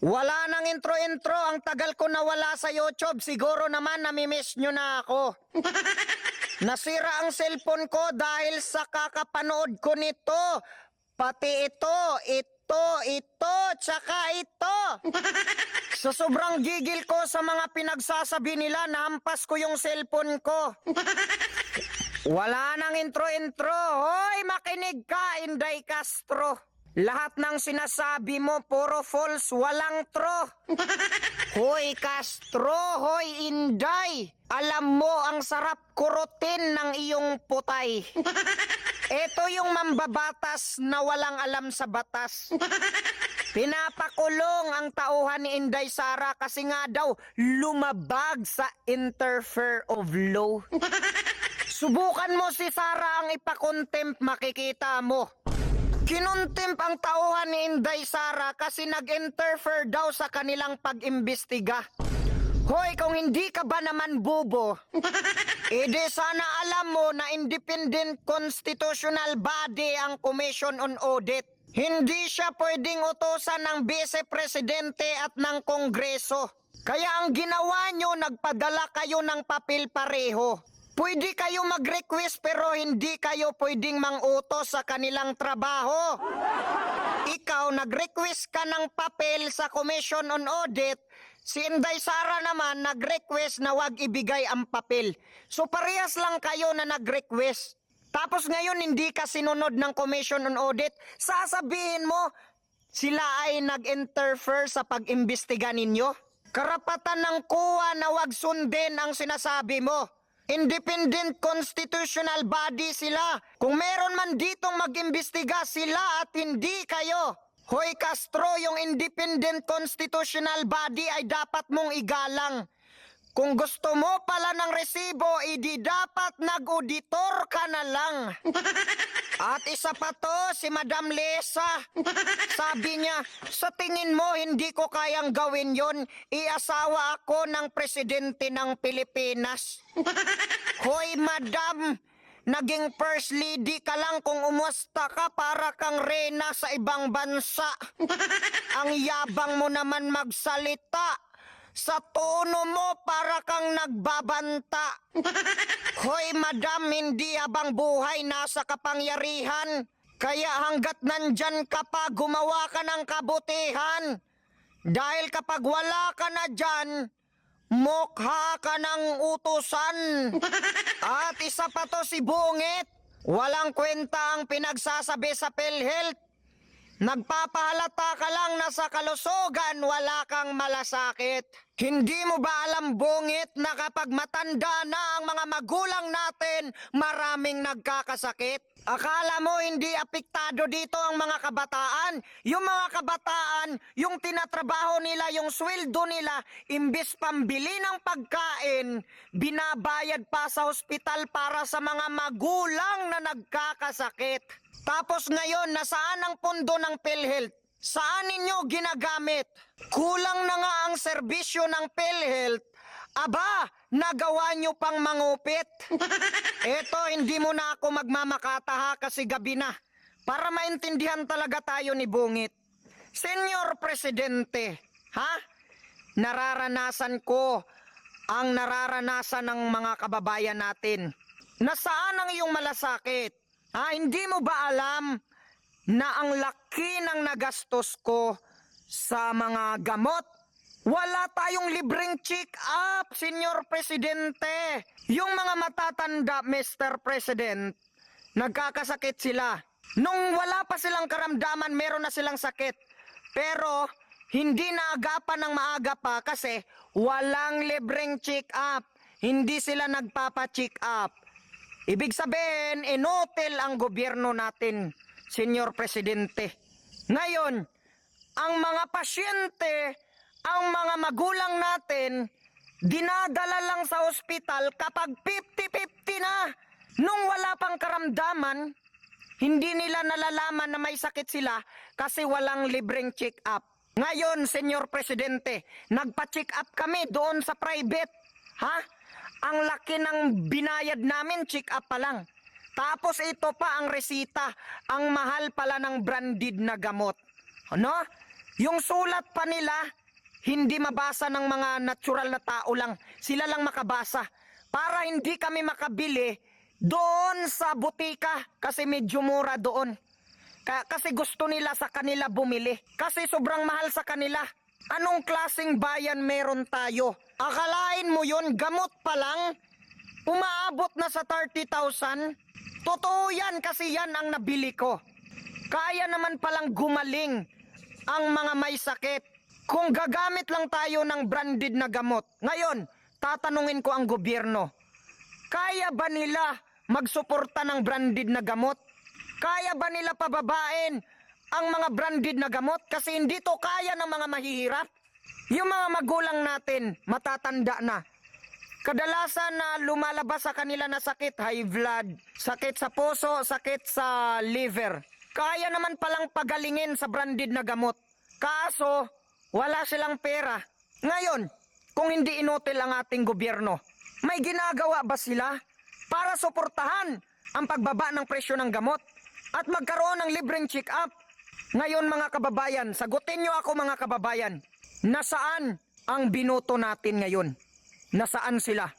Wala nang intro-intro, ang tagal ko nawala sa YouTube. Siguro naman namimiss nyo na ako. Nasira ang cellphone ko dahil sa kakapanood ko nito. Pati ito, tsaka ito. Sa sobrang gigil ko sa mga pinagsasabi nila, nahampas ko yung cellphone ko. Wala nang intro-intro. Hoy, makinig ka, Inday Castro. Lahat ng sinasabi mo, puro false, walang tro. Hoy Castro, hoy Inday, alam mo ang sarap kurutin ng iyong putay. Ito yung mambabatas na walang alam sa batas. Pinapakulong ang tauhan ni Inday Sara kasi nga daw lumabag sa interfere of law. Subukan mo si Sara ang ipakontempt, makikita mo. Kinontempt ang tauhan ni Inday Sara kasi nag-interfere daw sa kanilang pag-imbestiga. Hoy, kung hindi ka ba naman bubo, edi sana alam mo na independent constitutional body ang Commission on Audit. Hindi siya pwedeng utosan ng Vice Presidente at ng Kongreso. Kaya ang ginawa nyo, nagpadala kayo ng papel pareho. Pwede kayo mag-request pero hindi kayo pwedeng mang-utos sa kanilang trabaho. Ikaw, nag-request ka ng papel sa Commission on Audit. Si Inday Sara naman nag-request na wag ibigay ang papel. So parehas lang kayo na nag-request. Tapos ngayon hindi ka sinunod ng Commission on Audit. Sasabihin mo, sila ay nag-interfere sa pag-imbestiga ninyo? Karapatan ng kuwa na wag sundin ang sinasabi mo. Independent constitutional body sila. Kung meron man ditong mag-imbestiga sila at hindi kayo. Hoy Castro, yung independent constitutional body ay dapat mong igalang. Kung gusto mo pala ng resibo, idi dapat nag-auditor ka na lang. At isa pa to, si Madam Lesa. Sabi niya, sa tingin mo hindi ko kayang gawin yon, iasawa ako ng presidente ng Pilipinas. Hoy Madam, naging first lady ka lang kung umusta ka para kang reyna sa ibang bansa. Ang yabang mo naman magsalita. Sa tono mo para kang nagbabanta. Hoy Madam, hindi habang buhay nasa kapangyarihan. Kaya hanggat nandyan ka pa, gumawa ka ng kabutihan. Dahil kapag wala ka na dyan, mukha ka ng utusan. At isa pa to si Bungit. Walang kwenta ang pinagsasabi sa PhilHealth. Nagpapahalata ka lang na sa kalusugan, wala kang malasakit. Hindi mo ba alam, Bungit, na kapag matanda na ang mga magulang natin, maraming nagkakasakit? Akala mo hindi apektado dito ang mga kabataan? Yung mga kabataan, yung tinatrabaho nila, yung sweldo nila, imbis pambili ng pagkain, binabayad pa sa ospital para sa mga magulang na nagkakasakit. Tapos ngayon, nasaan ang pondo ng PhilHealth? Saan ninyo ginagamit? Kulang na nga ang serbisyo ng PhilHealth. Aba, nagawa nyo pang mangupit. Eto, hindi mo na ako magmamakata ha kasi gabi na. Para maintindihan talaga tayo ni Bungit. Senyor Presidente, ha? Nararanasan ko ang nararanasan ng mga kababayan natin. Nasaan ang iyong malasakit? Hindi mo ba alam na ang laki ng nagastos ko sa mga gamot? Wala tayong libreng check-up, Senyor Presidente. Yung mga matatanda, Mr. President, nagkakasakit sila. Nung wala pa silang karamdaman, meron na silang sakit. Pero hindi naagapan ng maaga pa kasi walang libreng check-up. Hindi sila nagpapa-check up. Ibig sabihin, inutil ang gobyerno natin, Senyor Presidente. Ngayon, ang mga pasyente, ang mga magulang natin, dinadala lang sa ospital kapag 50-50 na. Nung wala pang karamdaman, hindi nila nalalaman na may sakit sila kasi walang libreng check-up. Ngayon, Senyor Presidente, nagpa-check up kami doon sa private. Ang laki ng binayad namin, check up pa lang. Tapos ito pa ang resita, ang mahal pala ng branded na gamot. Ano? Yung sulat pa nila, hindi mabasa ng mga natural na tao lang. Sila lang makabasa. Para hindi kami makabili doon sa butika kasi medyo mura doon. Kasi gusto nila sa kanila bumili. Kasi sobrang mahal sa kanila. Anong klaseng bayan meron tayo? Akalain mo yun, gamot pa lang? Umaabot na sa 30,000? Totoo yan kasi yan ang nabili ko. Kaya naman palang gumaling ang mga may sakit. Kung gagamit lang tayo ng branded na gamot. Ngayon, tatanungin ko ang gobyerno. Kaya ba nila magsuporta ng branded na gamot? Kaya ba nila pababain ang mga branded na gamot? Kasi hindi to kaya ng mga mahihirap. Yung mga magulang natin, matatanda na. Kadalasan na lumalabas sa kanila na sakit, high blood, sakit sa puso, sakit sa liver. Kaya naman palang pagalingin sa branded na gamot. Kaso, wala silang pera. Ngayon, kung hindi inutil ang ating gobyerno, may ginagawa ba sila para suportahan ang pagbaba ng presyo ng gamot at magkaroon ng libreng check-up? Ngayon mga kababayan, sagutin niyo ako mga kababayan, nasaan ang binoto natin ngayon? Nasaan sila?